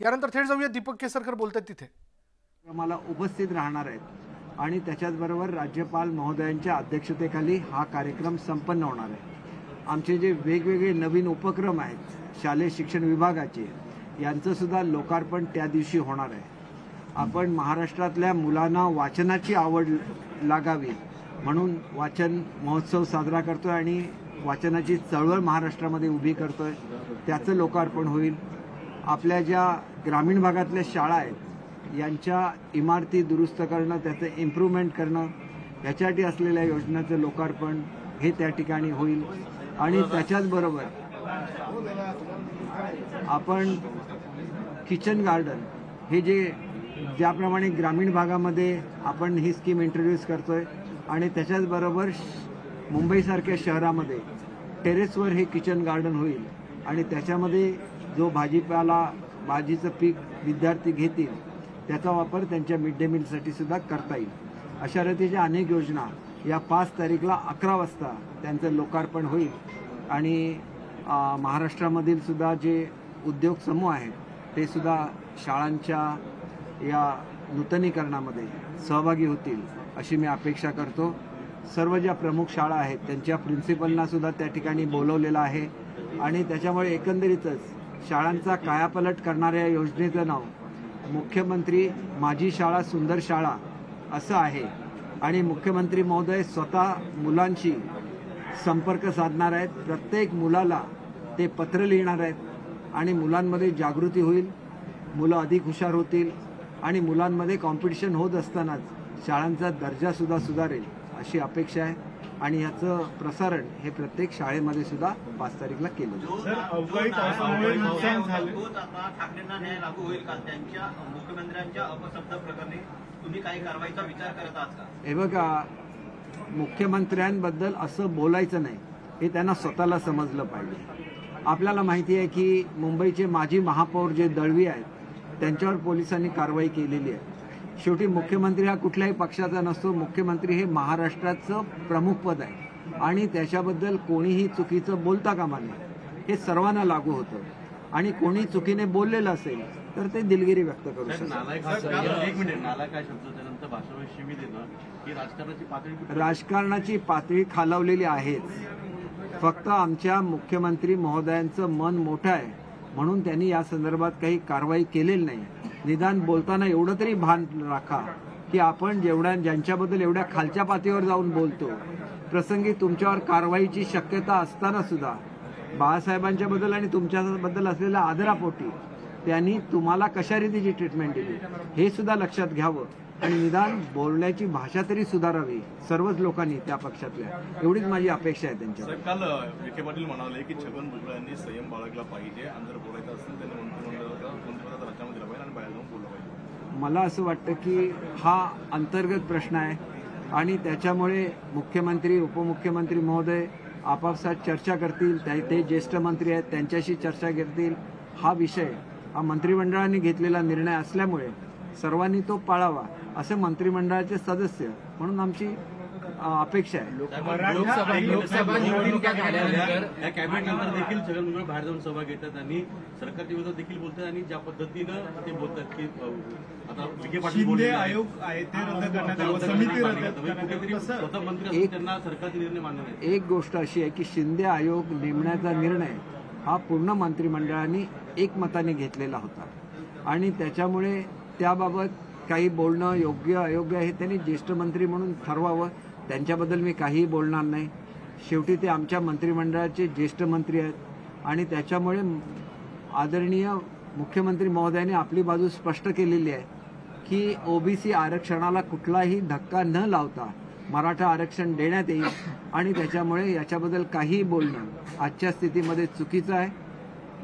यानंतर थेट जाऊया दीपक केसरकर बोलतात तिथे. आम्हाला उपस्थित राहणार आहेत आणि त्याच्याचबरोबर राज्यपाल महोदयांच्या अध्यक्षतेखाली हा कार्यक्रम संपन्न होणार आहे. आमचे जे वेगवेगळे नवीन उपक्रम आहेत शालेय शिक्षण विभागाचे यांचं सुद्धा लोकार्पण त्या दिवशी होणार आहे. आपण महाराष्ट्रातल्या मुलांना वाचनाची आवड लागावी म्हणून वाचन महोत्सव साजरा करतोय आणि वाचनाची चळवळ महाराष्ट्रामध्ये उभी करतोय. त्याचं लोकार्पण होईल. आपल्या ज्या ग्रामीण भागातल्या शाळा आहेत यांच्या इमारती दुरुस्त करणं, त्याचं इम्प्रूव्हमेंट करणं, याच्यासाठी असलेल्या योजनांचं लोकार्पण हे त्या ठिकाणी होईल. आणि त्याच्याचबरोबर आपण किचन गार्डन हे जे ज्याप्रमाणे ग्रामीण भागामध्ये आपण ही स्कीम इंट्रोड्यूस करतोय आणि त्याच्याचबरोबर मुंबईसारख्या शहरामध्ये टेरेसवर हे किचन गार्डन होईल आणि त्याच्यामध्ये जो भाजीपाला भाजीचं पीक विद्यार्थी घेतील त्याचा वापर त्यांच्या मिड डे मीलसाठी सुद्धा करता येईल. अशा रीतीच्या अनेक योजना या 5 तारीखला 11 वाजता त्यांचं लोकार्पण होईल. आणि महाराष्ट्रामधील सुद्धा जे उद्योग समूह आहेत ते सुद्धा शाळांच्या या नूतनीकरणामध्ये सहभागी होतील अशी मी अपेक्षा करतो. सर्व ज्या प्रमुख शाळा आहेत त्यांच्या प्रिन्सिपलना सुद्धा त्या ठिकाणी बोलवलेलं आहे आणि त्याच्यामुळे एकंदरीतच शाळांचा कायापालट करणाऱ्या योजनेचं नाव मुख्यमंत्री माझी शाळा सुंदर शाळा असं आहे. आणि मुख्यमंत्री महोदय स्वतः मुलांशी संपर्क साधणार आहेत. प्रत्येक मुलाला ते पत्र लिहिणार आहेत आणि मुलांमध्ये जागृती होईल. मुलं अधिक हुशार होतील आणि मुलांमध्ये कॉम्पिटिशन होत असतानाच शाळांचा दर्जा सुद्धा सुधारेल अशी अपेक्षा आहे. आणि याचं प्रसारण हे प्रत्येक शाळेमध्ये सुद्धा 5 तारीखला केलं जाईल. ठाकरेंना न्याय लागू होईल का? त्यांच्या मुख्यमंत्र्यांच्या अपशब्द प्रकरणी तुम्ही काही कारवाईचा विचार करत आहात का? हे बघा, मुख्यमंत्र्यांबद्दल असं बोलायचं नाही हे त्यांना स्वतःला समजलं पाहिजे. आपल्याला माहिती आहे की मुंबईचे माजी महापौर जे दळवी आहेत त्यांच्यावर पोलिसांनी कारवाई केलेली आहे. शेवटी मुख्यमंत्री हा कुठल्याही पक्षाचा नसतो. मुख्यमंत्री हे महाराष्ट्राचं प्रमुख पद आहे आणि त्याच्याबद्दल कोणीही चुकीचं बोलता कामा नये. हे सर्वांना लागू होतं आणि कोणी चुकीने बोललेलं असेल तर ते दिलगिरी व्यक्त करू शकतात. राजकारणाची पातळी खालावलेली आहेच. फक्त आमच्या मुख्यमंत्री महोदयांचं मन मोठं आहे म्हणून त्यांनी या संदर्भात काही कारवाई केलेली नाही. निदान बोलताना एवढं तरी भान राखा की आपण ज्यांच्याबद्दल एवढ्या खालच्या पातळीवर जाऊन बोलतो प्रसंगी तुमच्यावर कारवाईची शक्यता असताना सुद्धा बाळासाहेबांच्या बद्दल आणि तुमच्याबद्दल असलेल्या आदरापोटी त्यांनी तुम्हाला कशा रीतीची ट्रीटमेंट दिली हे सुद्धा लक्षात घ्यावं आणि निदान बोलण्याची भाषा तरी सुधारावी सर्वच लोकांनी त्या पक्षातल्या. एवढीच माझी अपेक्षा आहे त्यांच्या. काल विखे पाटील म्हणाले की छगन भुजबळ यांनी संयम बाळगला पाहिजे आणि जर बोलायचं असेल त्यांनी मंत्रिमंडळाचा राजीनामा दिला पाहिजे आणि बाहेर जाऊन बोललं पाहिजे. मला असं वाटतं की हा अंतर्गत प्रश्न आहे आणि त्याच्यामुळे मुख्यमंत्री उपमुख्यमंत्री महोदय आपापसात चर्चा करतील. ते ज्येष्ठ मंत्री आहेत त्यांच्याशी चर्चा करतील. हा विषय हा मंत्रिमंडळाने घेतलेला निर्णय असल्यामुळे सर्वांनी तो पाळावा असं मंत्रिमंडळाचे सदस्य म्हणून आमची अपेक्षा आहे. लोकसभा निवडणुका झाल्यानंतर कॅबिनेटनंतर देखील छगन भुजबळ बाहेर जाऊन सभा घेतात आणि सरकारच्या विरोधात देखील बोलतात आणि ज्या पद्धतीनं ते बोलतात की आता विखे पाटील बोलले आयोग आहे ते रद्द करण्यात समिती रद्द मंत्री त्यांना सरकारचे निर्णय मान्य नाही. एक गोष्ट अशी आहे की शिंदे आयोग नेमण्याचा निर्णय हा पूर्ण मंत्रिमंडळाने एकमताने घेतलेला होता आणि त्याच्यामुळे त्याबाबत काही बोलणं योग्य अयोग्य हे त्यांनी ज्येष्ठ मंत्री म्हणून ठरवावं. त्यांच्याबद्दल मी काहीही बोलणार नाही. शेवटी ते आमच्या मंत्रिमंडळाचे ज्येष्ठ मंत्री आहेत आणि त्याच्यामुळे आदरणीय मुख्यमंत्री महोदयांनी आपली बाजू स्पष्ट केलेली आहे की ओबीसी आरक्षणाला कुठलाही धक्का न लावता मराठा आरक्षण देण्यात येईल आणि त्याच्यामुळे याच्याबद्दल काहीही बोलणं आजच्या स्थितीमध्ये चुकीचं आहे.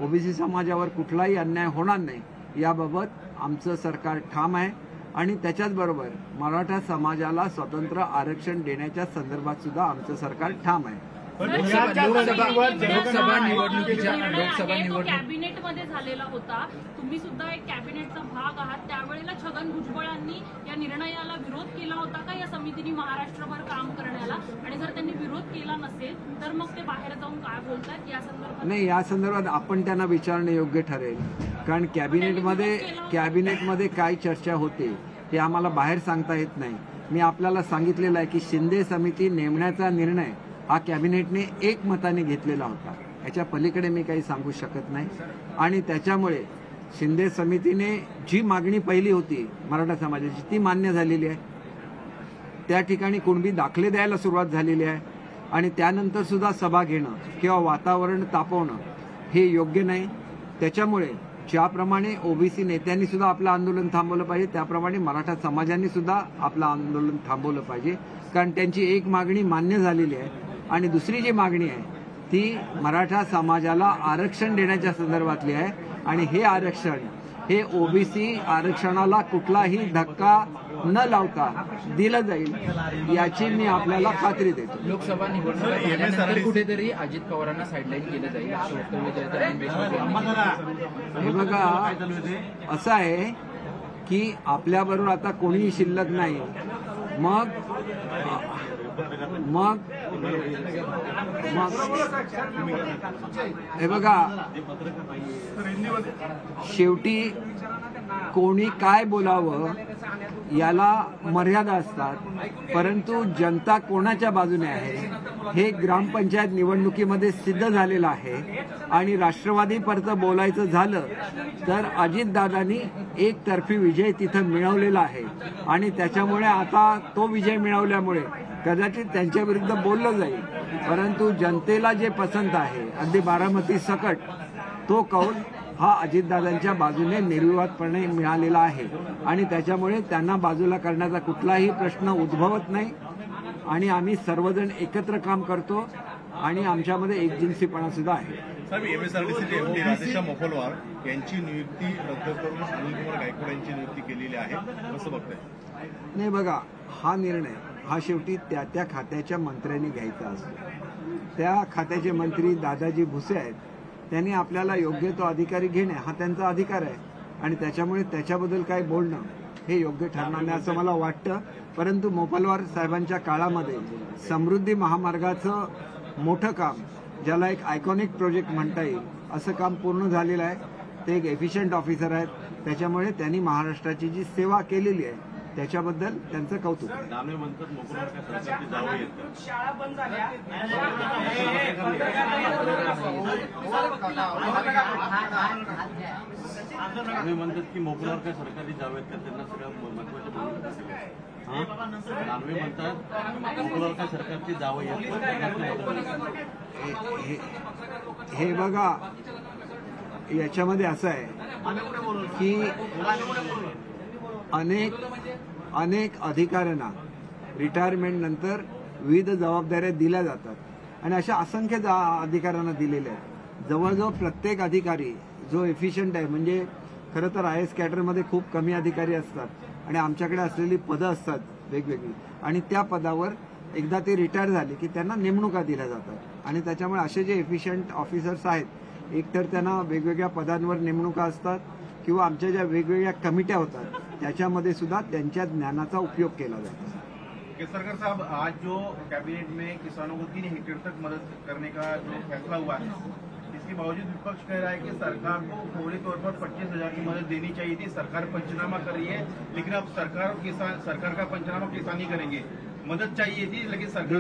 ओबीसी समाजावर कुठलाही अन्याय होणार नाही याबाबत आमचं सरकार ठाम आहे आणि त्याच्याचबरोबर मराठा समाजाला स्वतंत्र आरक्षण देण्याच्या संदर्भात सुद्धा आमचं सरकार ठाम आहे. लोकसभा निवडणुकीच्या कॅबिनेटमध्ये झालेला होता. तुम्ही सुद्धा एक कॅबिनेटचा भाग आहात. त्यावेळेला छगन भुजबळांनी या निर्णयाला विरोध केला होता का या समितीने महाराष्ट्रभर काम करण्याला? आणि जर त्यांनी विरोध केला नसेल तर मग ते बाहेर जाऊन काय बोलतात या संदर्भात? नाही, या संदर्भात आपण त्यांना विचारणं योग्य ठरेल. कारण कॅबिनेटमध्ये काय चर्चा होते ते आम्हाला बाहेर सांगता येत नाही. मी आपल्याला सांगितलेलं आहे की शिंदे समिती नेमण्याचा निर्णय हा कॅबिनेटने एकमताने घेतलेला होता. याच्या पलीकडे मी काही सांगू शकत नाही. आणि त्याच्यामुळे शिंदे समितीने जी मागणी पहिली होती मराठा समाजाची ती मान्य झालेली आहे. त्या ठिकाणी कुणबी दाखले द्यायला सुरुवात झालेली आहे. आणि त्यानंतर सुद्धा सभा घेणं किंवा वातावरण तापवणं हे योग्य नाही. त्याच्यामुळे ज्याप्रमाणे ओबीसी नेत्यांनी सुद्धा आपलं आंदोलन थांबवलं पाहिजे त्याप्रमाणे मराठा समाजाने सुद्धा आपलं आंदोलन थांबवलं पाहिजे. कारण त्यांची एक मागणी मान्य झालेली आहे. आणि दुसरी जी मागणी आहे ती मराठा समाजाला आरक्षण देण्याच्या संदर्भातली आहे. आणि हे आरक्षण हे ओबीसी आरक्षणाला कुठलाही धक्का न लावता दिलं जाईल याची मी आपल्याला खात्री देतो. लोकसभा निवडणूक कुठेतरी अजित पवारांना साईडलाईन केलं जाईल असं वक्तव्य. हे बघा, असं आहे की आपल्याबरोबर आता कोणीही शिल्लक नाही. मग हे बघा, शेवटी कोणी काय बोलावं याला मर्यादा असतात. परंतु जनता कोणाच्या बाजूने आहे हे ग्रामपंचायत निवडणुकीमध्ये सिद्ध झालेलं आहे. आणि राष्ट्रवादी परत बोलायचं झालं तर अजितदादांनी एकतर्फी विजय तिथं मिळवलेला आहे. आणि त्याच्यामुळे आता तो विजय मिळवल्यामुळे कदाचित त्यांच्या विरुद्ध बोललं जाईल. परंतु जनतेला जे पसंत आहे अगदी बारामती सकट तो कौल हा अजितदादांच्या बाजूने निर्विवादपणे मिळालेला आहे. आणि त्याच्यामुळे त्यांना बाजूला करण्याचा कुठलाही प्रश्न उद्भवत नाही. आणि आम्ही सर्वजण एकत्र काम करतो आणि आमच्यामध्ये एकजिन्सीपणा सुद्धा आहे. साहेब, एमएसआरडीसीचे एमडी राधेश्याम मोपलवार यांची नियुक्ती रद्द करून अनिलकुमार गायकवाड यांची नियुक्ती केलेली आहे. कसं बघताय? नाही, बघा, हा निर्णय हा शेवटी त्या त्या खात्याच्या मंत्र्यांनी घ्यायचा असतो. त्या खात्याचे मंत्री दादाजी भुसे आहेत. त्यांनी आपल्याला योग्य तो अधिकारी घेणे हा त्यांचा अधिकार आहे. आणि त्याच्यामुळे त्याच्याबद्दल काय बोलणं हे योग्य ठरणार नाही असं मला वाटतं. परंतु मोपलवार साहेबांच्या काळामध्ये समृद्धी महामार्गाचं मोठं काम, ज्याला एक आयकॉनिक प्रोजेक्ट म्हणता येईल असं काम पूर्ण झालेलं आहे. ते एक एफिशियंट ऑफिसर आहेत. त्याच्यामुळे त्यांनी महाराष्ट्राची जी सेवा केलेली आहे त्याच्याबद्दल त्यांचं कौतुक आहे. दानवे म्हणतात मोपलवार काय सरकारची जावं येतं. शाळा बंद झाल्या. दानवे म्हणतात की मोपलवार काय सरकारची जावं येत का त्यांना सगळ्या महत्वाच्या दानवे म्हणतात मोपलवार काय सरकारची जावं येत. हे बघा, याच्यामध्ये असं आहे की अनेक अधिकाऱ्यांना रिटायरमेंट नंतर विविध जबाबदाऱ्या दिल्या जातात. आणि अशा असंख्य अधिकाऱ्यांना दिलेल्या आहेत. जवळजवळ प्रत्येक अधिकारी जो एफिशियंट आहे, म्हणजे खरं तर IAS कॅडरमध्ये खूप कमी अधिकारी असतात आणि आमच्याकडे असलेली पदं असतात वेगवेगळी. आणि त्या पदावर एकदा ते रिटायर झाले की त्यांना नेमणुका दिल्या जातात. आणि त्याच्यामुळे असे जे एफिशियंट ऑफिसर्स आहेत एकतर त्यांना वेगवेगळ्या पदांवर नेमणुका असतात किंवा आमच्या ज्या वेगवेगळ्या कमिट्या होतात त्याच्यामध्ये सुद्धा त्यांच्या ज्ञानाचा उपयोग केला जातो. केसरकर साहब, आज जो कैबिनेट में किसानों को 3 हेक्टेयर तक मदद करने का जो फैसला हुआ है, इसके बावजूद विपक्ष कह रहा है कि सरकार को फौरी तौर पर 25,000 की मदद देनी चाहिए थी. सरकार पंचनामा कर रही है, लेकिन अब सरकार का पंचनामा किसान ही करेंगे. मदद चाहिए थी लेकिन सरकार